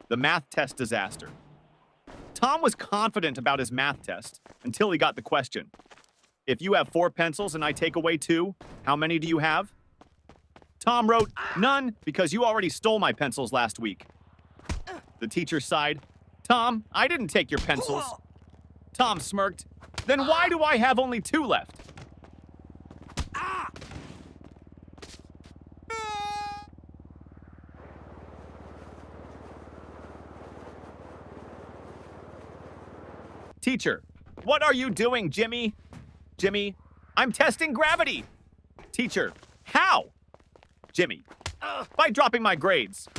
The math test disaster. Tom was confident about his math test until he got the question. If you have 4 pencils and I take away 2, how many do you have? Tom wrote, none, because you already stole my pencils last week. The teacher sighed. Tom, I didn't take your pencils. Tom smirked. Then why do I have only 2 left? Teacher, what are you doing, Jimmy? Jimmy, I'm testing gravity. Teacher, how? Jimmy, by dropping my grades.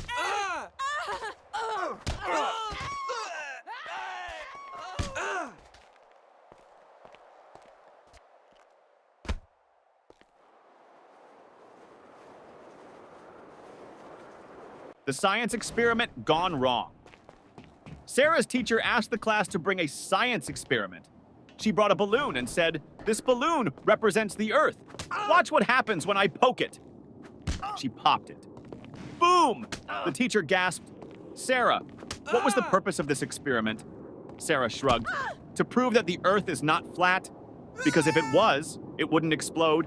The science experiment gone wrong. Sarah's teacher asked the class to bring a science experiment. She brought a balloon and said, "This balloon represents the Earth. Watch what happens when I poke it." She popped it. Boom! The teacher gasped, "Sarah, what was the purpose of this experiment?" Sarah shrugged. "To prove that the Earth is not flat, because if it was, it wouldn't explode."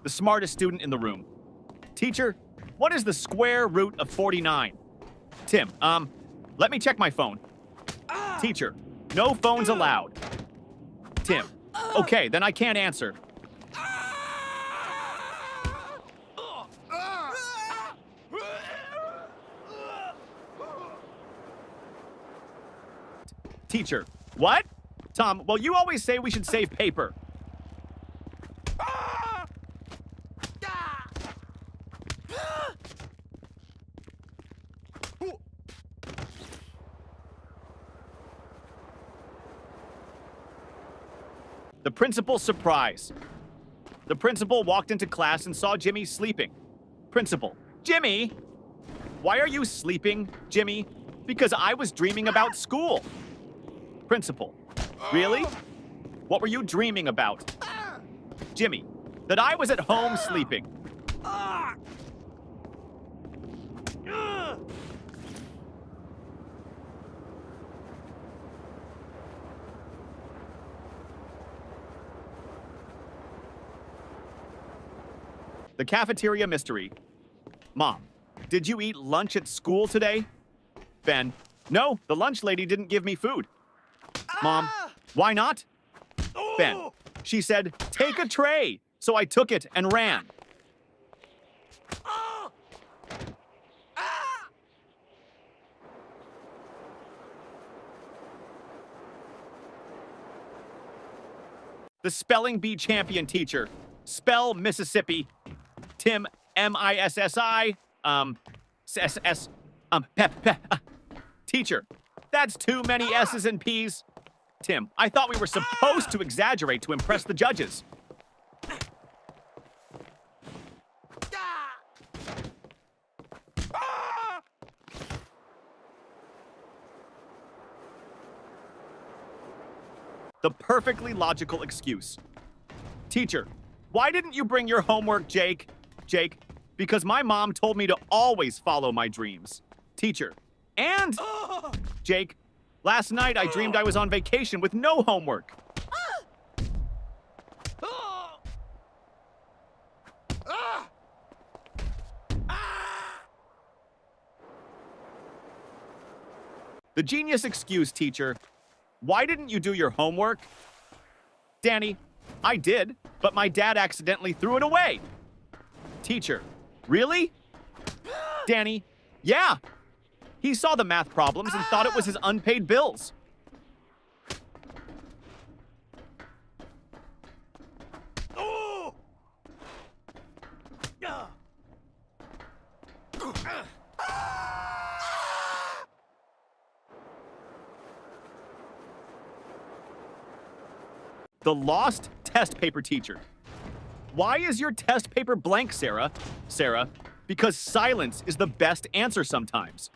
The smartest student in the room. Teacher, what is the square root of 49? Tim, let me check my phone. Teacher, no phones allowed. Tim, okay, then I can't answer. Teacher, what? Tom, well, you always say we should save paper. The principal's surprise. The principal walked into class and saw Jimmy sleeping. Principal, Jimmy! Why are you sleeping, Jimmy? Because I was dreaming about school. Principal, really? What were you dreaming about? Jimmy, that I was at home sleeping. The cafeteria mystery. Mom, did you eat lunch at school today? Ben, no, the lunch lady didn't give me food. Mom, why not? Ben, she said, take a tray. So I took it and ran. The spelling bee champion teacher. Spell Mississippi. Tim, M-I-S-S-I, S-S, Teacher, that's too many S's and P's. Tim, I thought we were supposed to exaggerate to impress the judges. The perfectly logical excuse. Teacher, why didn't you bring your homework, Jake? Jake, because my mom told me to always follow my dreams. Teacher, and Jake, last night I dreamed I was on vacation with no homework. The genius excuse, teacher. Why didn't you do your homework? Danny, I did, but my dad accidentally threw it away. Teacher, really? Danny, yeah. He saw the math problems and thought it was his unpaid bills. The lost test paper teacher. Why is your test paper blank, Sarah? Sarah, because silence is the best answer sometimes.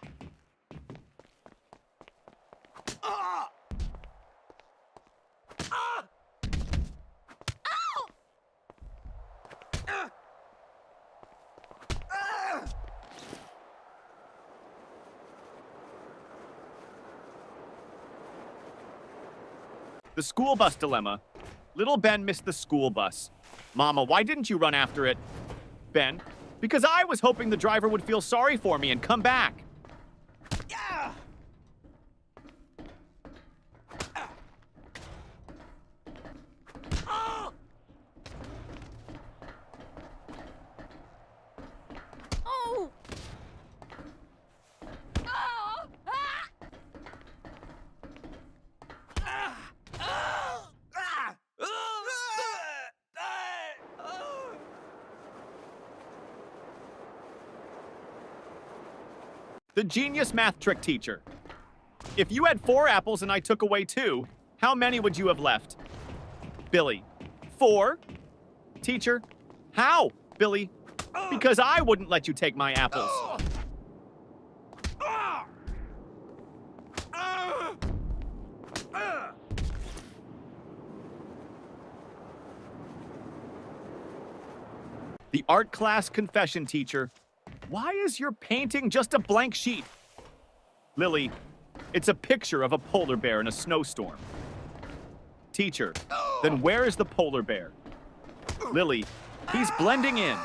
The school bus dilemma. Little Ben missed the school bus. Mama, why didn't you run after it? Ben, because I was hoping the driver would feel sorry for me and come back. Yeah. Oh. Oh. The genius math trick teacher. If you had 4 apples and I took away 2, how many would you have left? Billy, 4? Teacher, how? Billy, because I wouldn't let you take my apples. The art class confession teacher. Why is your painting just a blank sheet? Lily, it's a picture of a polar bear in a snowstorm. Teacher, then where is the polar bear? Lily, he's blending in.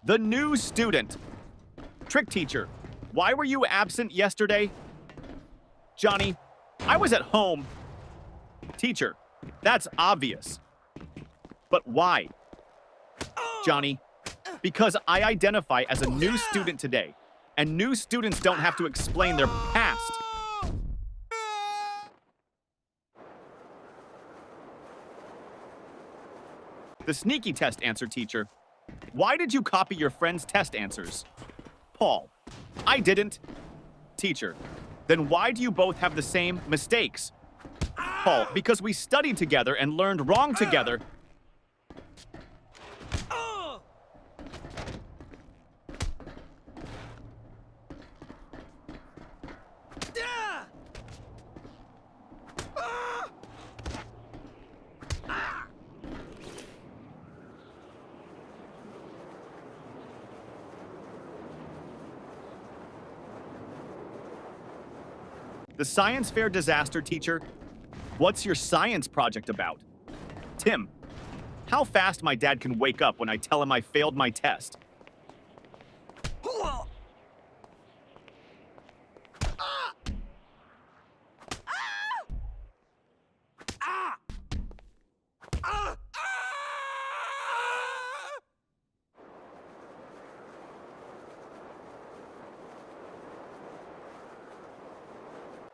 The new student. Trick teacher, why were you absent yesterday? Johnny, I was at home. Teacher, that's obvious. But why? Johnny, because I identify as a new student today, and new students don't have to explain their past. The sneaky test answer teacher. Why did you copy your friend's test answers? Paul, I didn't. Teacher, then why do you both have the same mistakes? Paul, because we studied together and learned wrong together. The science fair disaster teacher. What's your science project about? Tim, how fast my dad can wake up when I tell him I failed my test.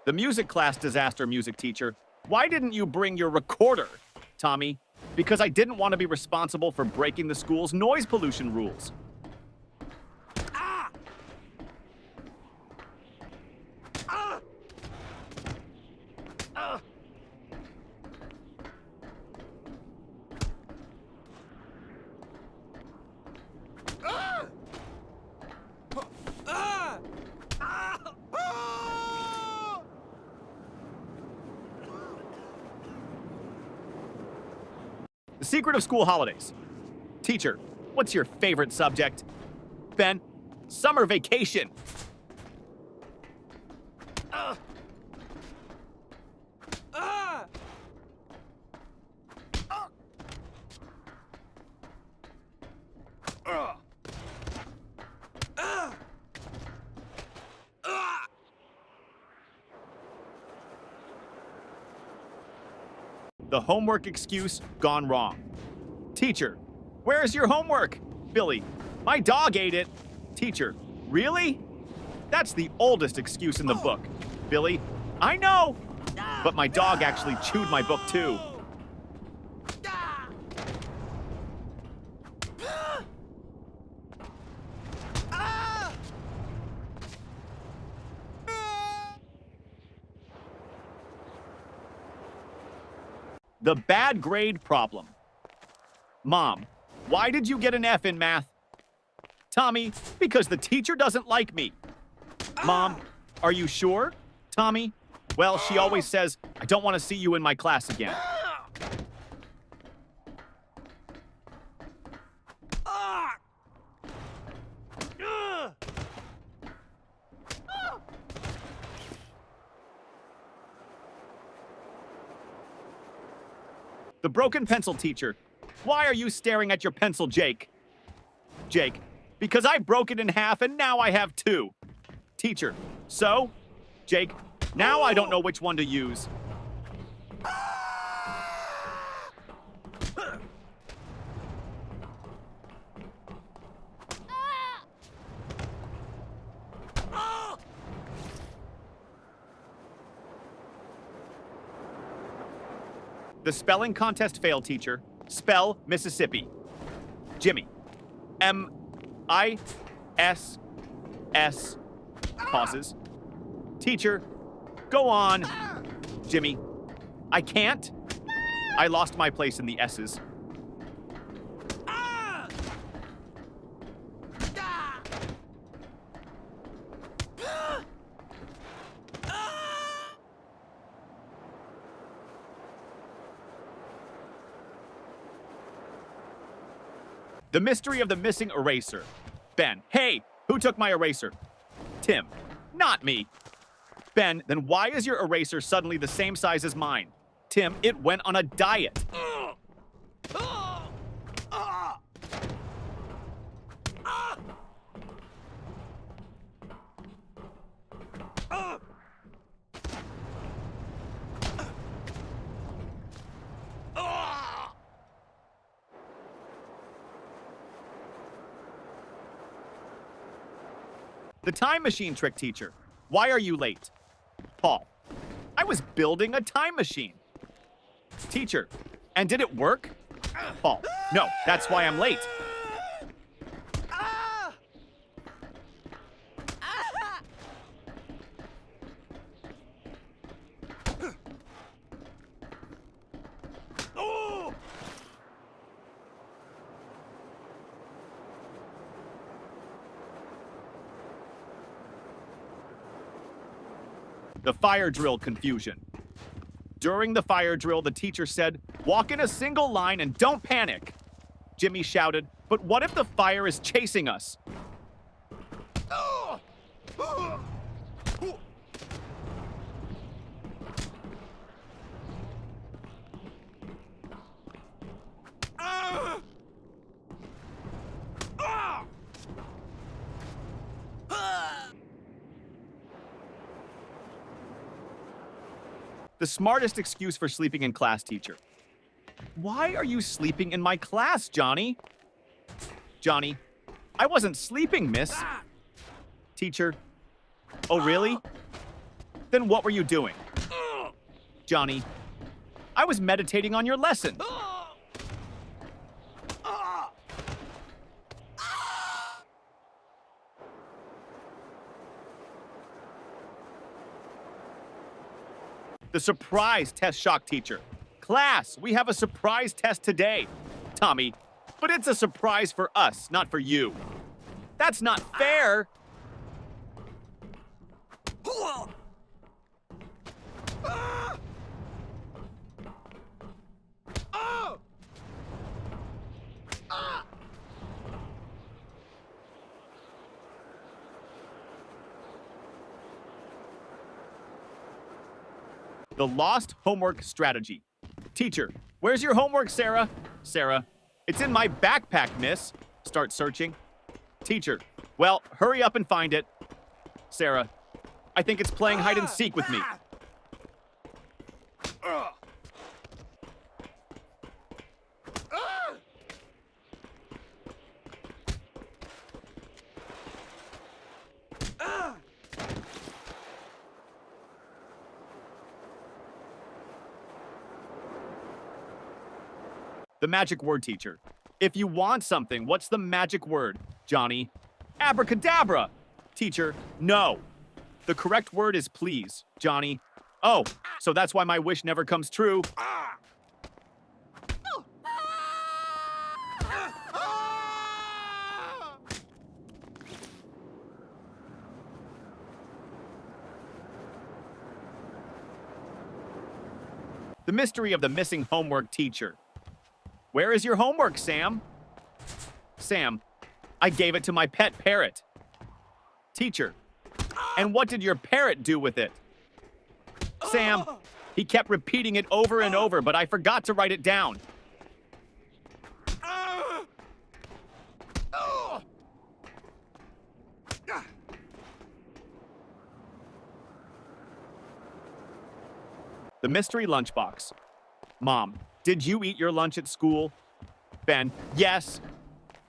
The music class disaster music teacher. Why didn't you bring your recorder, Tommy? Because I didn't want to be responsible for breaking the school's noise pollution rules. The secret of school holidays. Teacher, what's your favorite subject? Ben, summer vacation. The homework excuse gone wrong. Teacher, where's your homework? Billy, my dog ate it. Teacher, really? That's the oldest excuse in the book. Billy, I know, but my dog actually chewed my book too. The bad grade problem. Mom, why did you get an F in math? Tommy, because the teacher doesn't like me. Mom, are you sure? Tommy, well, she always says, I don't want to see you in my class again. The broken pencil teacher. Why are you staring at your pencil, Jake? Jake, because I broke it in half and now I have two. Teacher, so? Jake, now I don't know which one to use. The spelling contest failed, teacher. Spell Mississippi. Jimmy. M-I-S-S. Pauses. Teacher, go on. Jimmy. I can't. I lost my place in the S's. The mystery of the missing eraser. Ben, hey, who took my eraser? Tim, not me. Ben, then why is your eraser suddenly the same size as mine? Tim, it went on a diet. The time machine trick teacher. Why are you late? Paul. I was building a time machine. Teacher. And did it work? Paul. No, that's why I'm late. The fire drill confusion. During the fire drill, the teacher said, "Walk in a single line and don't panic." Jimmy shouted, "But what if the fire is chasing us?" The smartest excuse for sleeping in class, teacher. Why are you sleeping in my class, Johnny? Johnny, I wasn't sleeping, miss. Teacher, oh really? Then what were you doing? Johnny, I was meditating on your lesson. The surprise test shock teacher. Class, we have a surprise test today. Tommy, but it's a surprise for us, not for you. That's not fair. The lost homework strategy. Teacher, where's your homework, Sarah? Sarah, it's in my backpack, miss. Start searching. Teacher, well, hurry up and find it. Sarah, I think it's playing hide and seek with me. The magic word, teacher. If you want something, what's the magic word, Johnny? Abracadabra. Teacher, no. The correct word is please, Johnny. Oh, so that's why my wish never comes true. The mystery of the missing homework teacher. Where is your homework, Sam? Sam, I gave it to my pet parrot. Teacher, and what did your parrot do with it? Sam, he kept repeating it over and over, but I forgot to write it down. The mystery lunchbox. Mom, did you eat your lunch at school? Ben, yes.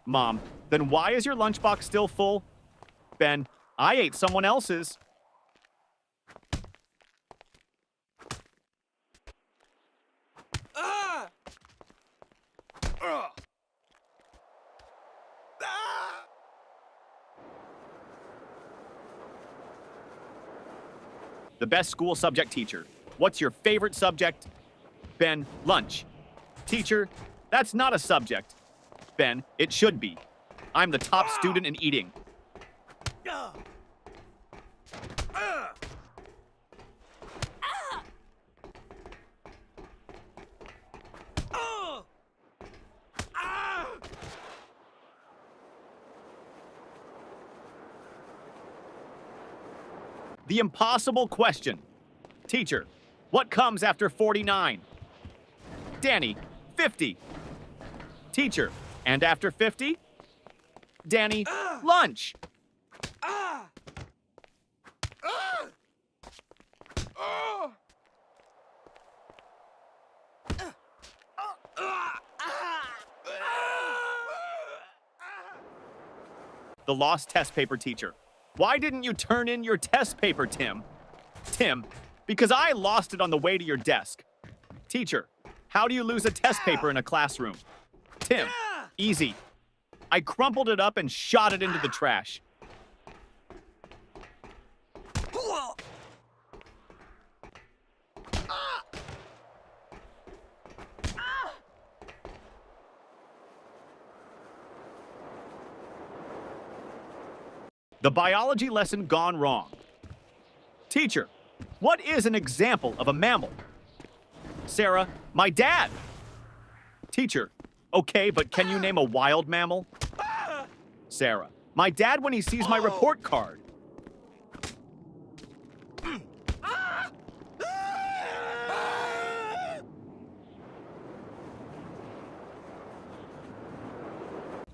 Mom, then why is your lunchbox still full? Ben, I ate someone else's. The best school subject teacher. What's your favorite subject? Ben, lunch. Teacher, that's not a subject. Ben, it should be. I'm the top student in eating. The impossible question. Teacher, what comes after 49? Danny, 50. Teacher, and after 50? Danny, lunch. The lost test paper teacher. Why didn't you turn in your test paper, Tim? Tim, because I lost it on the way to your desk. Teacher, how do you lose a test paper in a classroom? Tim, easy. I crumpled it up and shot it into the trash. The biology lesson gone wrong. Teacher, what is an example of a mammal? Sarah, my dad. Teacher, okay, but can you name a wild mammal? Sarah, my dad when he sees my report card.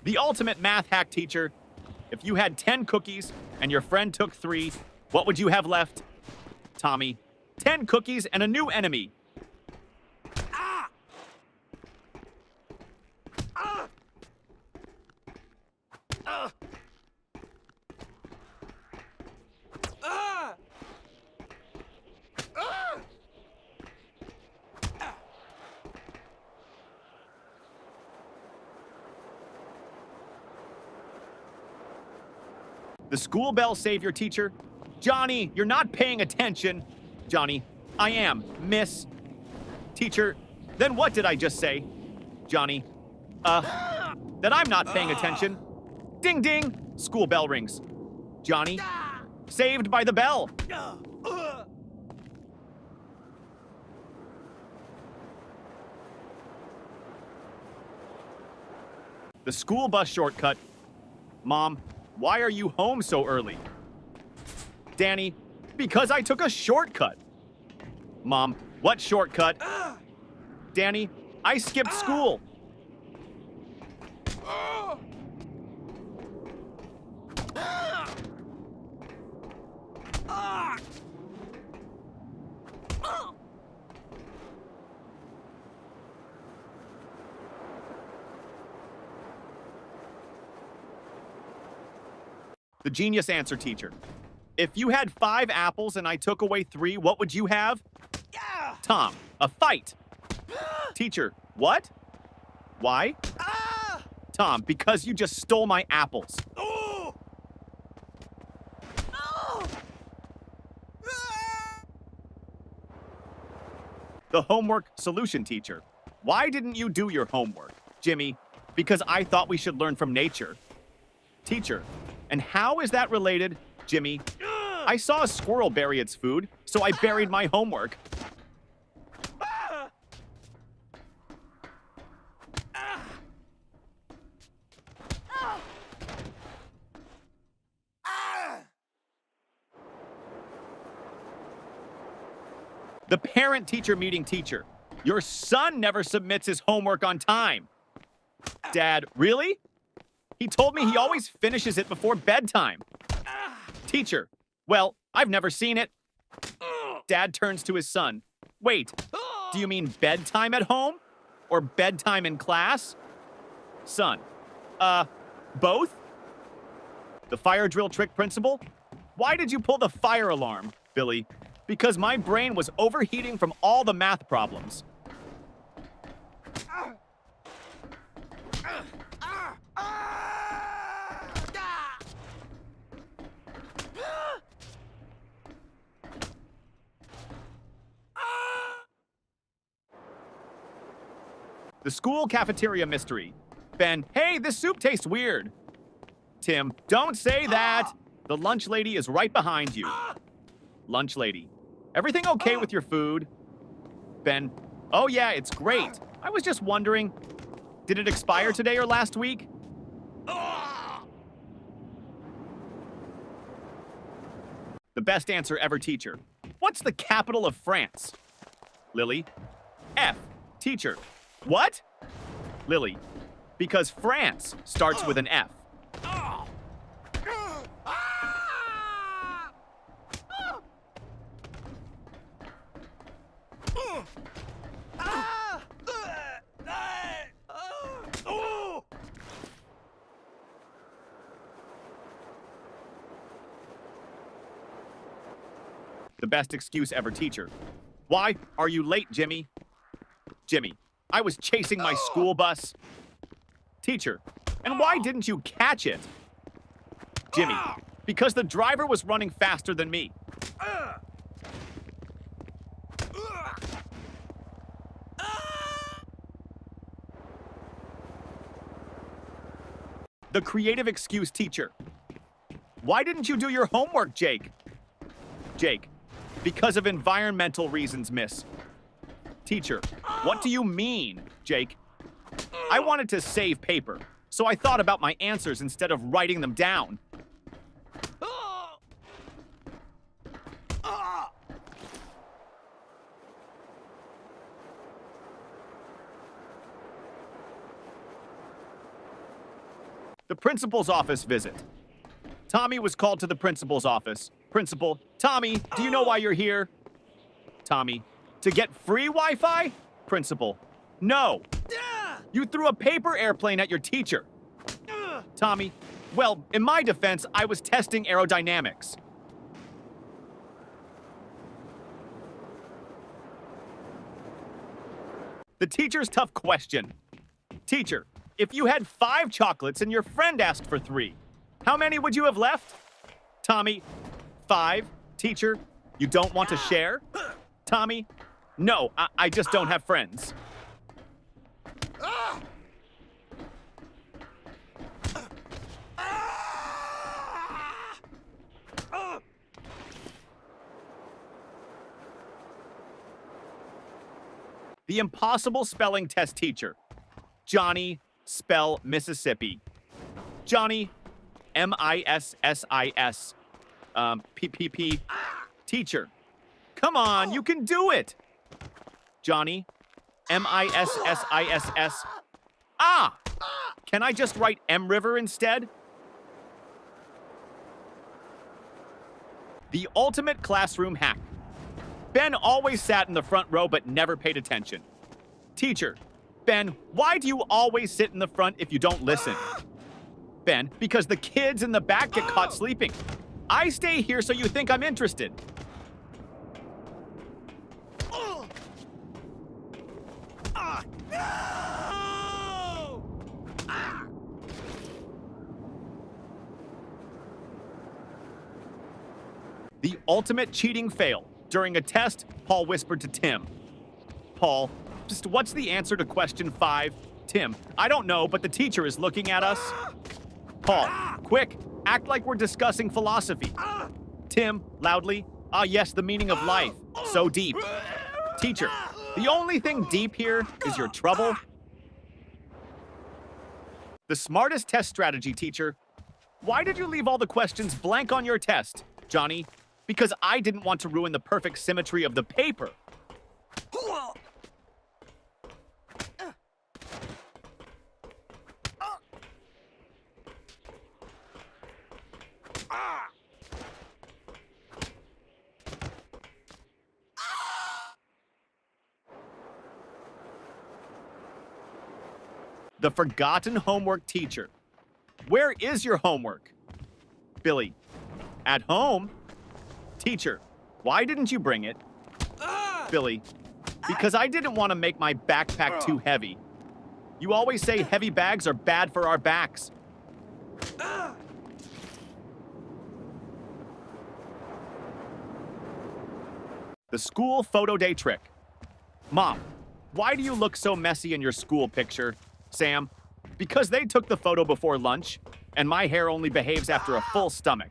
The ultimate math hack teacher. If you had 10 cookies and your friend took 3, what would you have left? Tommy, 10 cookies and a new enemy. The school bell saved your teacher. Johnny, you're not paying attention. Johnny, I am, miss. Teacher, then what did I just say? Johnny, that I'm not paying attention. Ding ding, school bell rings. Johnny, saved by the bell. The school bus shortcut. Mom, why are you home so early? Danny, because I took a shortcut. Mom, what shortcut? Danny, I skipped school. The genius answer teacher. If you had 5 apples and I took away 3, what would you have? Tom, a fight. Teacher, what? Why? Tom, because you just stole my apples. The homework solution teacher. Why didn't you do your homework? Jimmy, because I thought we should learn from nature. Teacher, and how is that related? Jimmy, I saw a squirrel bury its food, so I buried my homework. The parent-teacher meeting teacher. Your son never submits his homework on time. Dad, really? He told me he always finishes it before bedtime. Teacher, well, I've never seen it. Dad turns to his son. Wait, do you mean bedtime at home? Or bedtime in class? Son, both? The fire drill trick principal? Why did you pull the fire alarm, Billy? Because my brain was overheating from all the math problems. The school cafeteria mystery. Ben, hey, this soup tastes weird. Tim, don't say that. The lunch lady is right behind you. Lunch lady, everything okay with your food? Ben, oh yeah, it's great. I was just wondering, did it expire today or last week? The best answer ever teacher. What's the capital of France? Lily, F. Teacher, what? Lily, because France starts with an F. The best excuse ever teacher. Why are you late, Jimmy? Jimmy, I was chasing my school bus. Teacher, and why didn't you catch it? Jimmy, because the driver was running faster than me. The creative excuse teacher. Why didn't you do your homework, Jake? Jake, because of environmental reasons, miss. Teacher, what do you mean, Jake? I wanted to save paper, so I thought about my answers instead of writing them down. The principal's office visit. Tommy was called to the principal's office. Principal, Tommy, do you know why you're here? Tommy, to get free Wi-Fi? Principal, no. You threw a paper airplane at your teacher. Tommy, well, in my defense, I was testing aerodynamics. The teacher's tough question. Teacher, if you had 5 chocolates and your friend asked for 3, how many would you have left? Tommy, 5. Teacher, you don't want to share? Tommy, no, I just don't have friends. The impossible spelling test teacher. Johnny, spell Mississippi. Johnny, M-I-S-S-I-S. P-P-P. Teacher. Come on, you can do it. Johnny, M-I-S-S-I-S-S. Ah! Can I just write M River instead? The ultimate classroom hack. Ben always sat in the front row but never paid attention. Teacher, Ben, why do you always sit in the front if you don't listen? Ben, because the kids in the back get caught sleeping. I stay here so you think I'm interested. The ultimate cheating fail. During a test, Paul whispered to Tim. Paul, just what's the answer to question 5? Tim, I don't know, but the teacher is looking at us. Paul, quick, act like we're discussing philosophy. Tim, loudly, ah yes, the meaning of life, so deep. Teacher, the only thing deep here is your trouble. The smartest test strategy, teacher. Why did you leave all the questions blank on your test, Johnny? Because I didn't want to ruin the perfect symmetry of the paper. The forgotten homework teacher. Where is your homework? Billy. At home? Teacher. Why didn't you bring it? Billy. Because I didn't want to make my backpack too heavy. You always say heavy bags are bad for our backs. The school photo day trick. Mom, why do you look so messy in your school picture? Sam, because they took the photo before lunch, and my hair only behaves after a full stomach.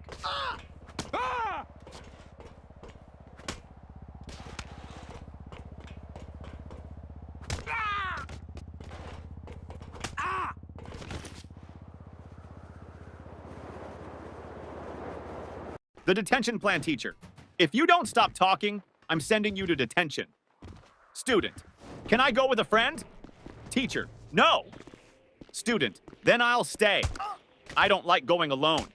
The detention plan teacher. If you don't stop talking, I'm sending you to detention. Student. Can I go with a friend? Teacher. No. Student. Then I'll stay. I don't like going alone.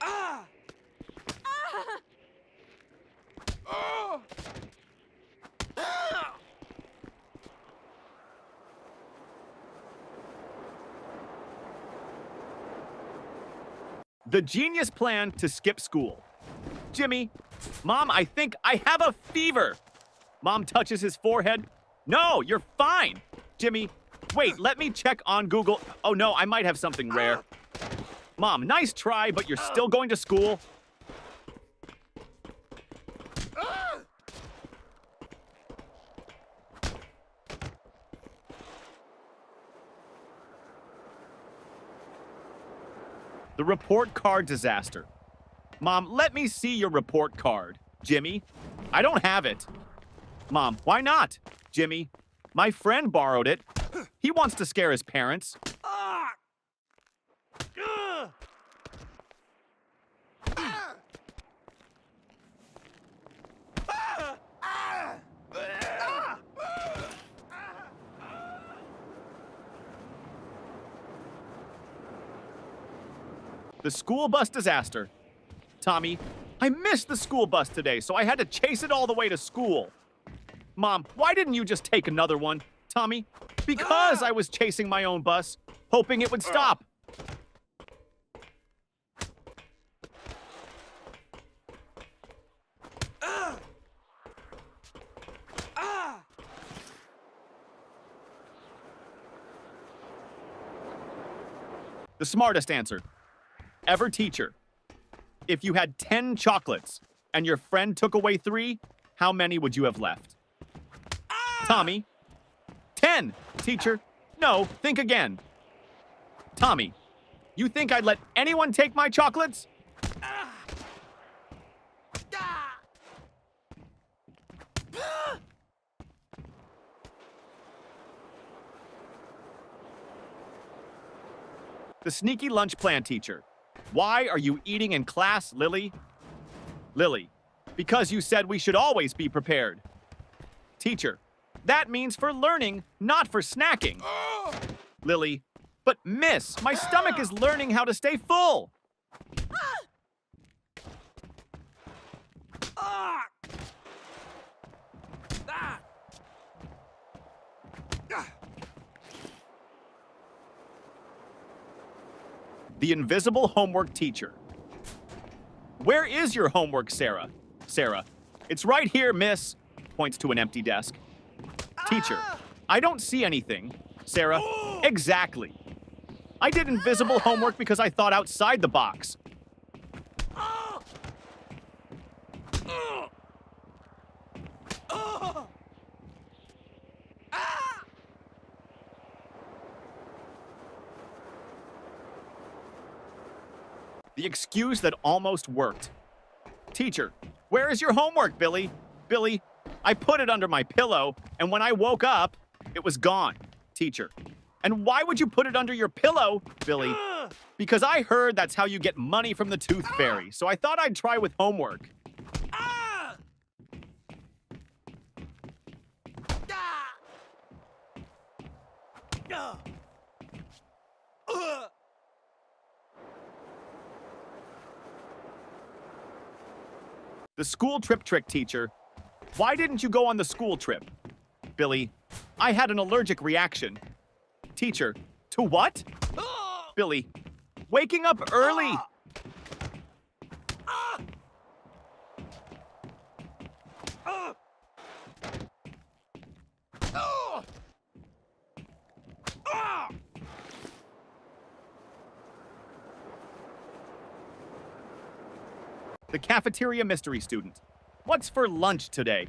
The genius plan to skip school. Jimmy, Mom, I think I have a fever. Mom touches his forehead. No, you're fine. Jimmy, wait, let me check on Google. Oh no, I might have something rare. Mom, nice try, but you're still going to school. The report card disaster. Mom, let me see your report card. Jimmy, I don't have it. Mom, why not? Jimmy, my friend borrowed it. He wants to scare his parents. The school bus disaster. Tommy, I missed the school bus today, so I had to chase it all the way to school. Mom, why didn't you just take another one? Tommy, because I was chasing my own bus, hoping it would stop. The smartest answer. Ever teacher. If you had 10 chocolates and your friend took away 3, how many would you have left? Tommy. 10. Teacher. No, think again. Tommy. You think I'd let anyone take my chocolates? The sneaky lunch plan teacher. Why are you eating in class, Lily? Lily. Because you said we should always be prepared. Teacher. That means for learning, not for snacking. Lily. But miss, my stomach is learning how to stay full. The invisible homework teacher. Where is your homework, Sarah? Sarah. It's right here, miss. Points to an empty desk. Teacher. I don't see anything. Sarah. Exactly. I did invisible homework because I thought outside the box. The excuse that almost worked. Teacher, where is your homework, Billy? Billy, I put it under my pillow, and when I woke up, it was gone. Teacher, and why would you put it under your pillow, Billy? Because I heard that's how you get money from the tooth fairy, so I thought I'd try with homework. The school trip trick teacher. Why didn't you go on the school trip? Billy, I had an allergic reaction. Teacher, to what? Billy, waking up early. The cafeteria mystery student. What's for lunch today?